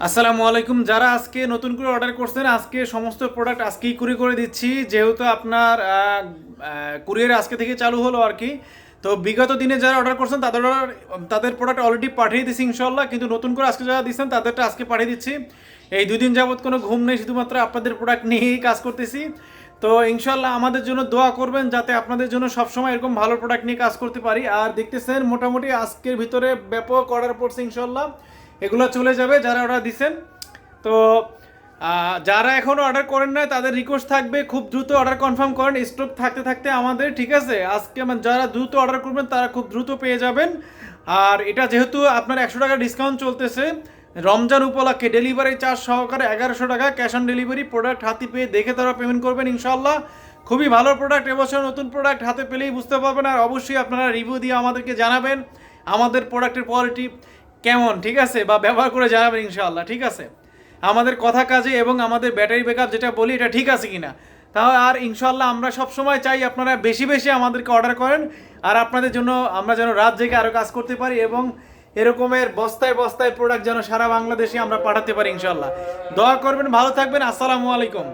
আসসালামু আলাইকুম। যারা আজকে নতুন করে অর্ডার করছেন, আজকে সমস্ত প্রোডাক্ট আজকেই কুরিয়ার করে দিচ্ছি, যেহেতু আপনার কুরিয়ার আজকে থেকে চালু হলো আর কি। তো বিগত দিনে যারা অর্ডার করছেন তাদের প্রোডাক্ট অলরেডি পাঠিয়ে দিচ্ছি ইনশাল্লাহ, কিন্তু নতুন করে আজকে যারা দিচ্ছেন তাদেরটা আজকে পাঠিয়ে দিচ্ছি। এই 2 দিন যাবত কোনো ঘুম নেই, শুধুমাত্র আপনাদের প্রোডাক্ট নিয়েই কাজ করতেছি। তো ইনশাল্লাহ আমাদের জন্য দোয়া করবেন, যাতে আপনাদের জন্য সবসময় এরকম ভালো প্রোডাক্ট নিয়ে কাজ করতে পারি। আর দেখতেছেন মোটামুটি আজকের ভিতরে ব্যাপক অর্ডার পড়ছে ইনশাল্লাহ, এগুলো চলে যাবে যারা অর্ডার দিচ্ছেন। তো যারা এখনও অর্ডার করেন না তাদের রিকোয়েস্ট থাকবে খুব দ্রুত অর্ডার কনফার্ম করেন, স্টক থাকতে থাকতে আমাদের, ঠিক আছে? আজকে যারা দ্রুত অর্ডার করবেন তারা খুব দ্রুত পেয়ে যাবেন। আর এটা যেহেতু আপনার 100 টাকা ডিসকাউন্ট চলতেছে রমজান উপলক্ষে, ডেলিভারি চার্জ সহকারে 1100 টাকা, ক্যাশ অন ডেলিভারি। প্রোডাক্ট হাতে পেয়ে দেখে তারা পেমেন্ট করবেন ইনশাল্লাহ। খুবই ভালো প্রোডাক্ট, এবছর নতুন প্রোডাক্ট হাতে পেলেই বুঝতে পারবেন। আর অবশ্যই আপনারা রিভিউ দিয়ে আমাদেরকে জানাবেন আমাদের প্রোডাক্টের কোয়ালিটি কেমন, ঠিক আছে? বা ব্যবহার করে জানাবেন ইনশাল্লাহ, ঠিক আছে? আমাদের কথা কাজে এবং আমাদের ব্যাটারি ব্যাকআপ যেটা বলি এটা ঠিক আছে কিনা। তাহলে আর ইনশাল্লাহ আমরা সব সময় চাই আপনারা বেশি বেশি আমাদেরকে অর্ডার করেন, আর আপনাদের জন্য আমরা যেন রাত জেগে আরও কাজ করতে পারি এবং এরকমের বস্তায় বস্তায় প্রোডাক্ট যেন সারা বাংলাদেশে আমরা পাঠাতে পারি ইনশাল্লাহ। দোয়া করবেন, ভালো থাকবেন। আসসালামু আলাইকুম।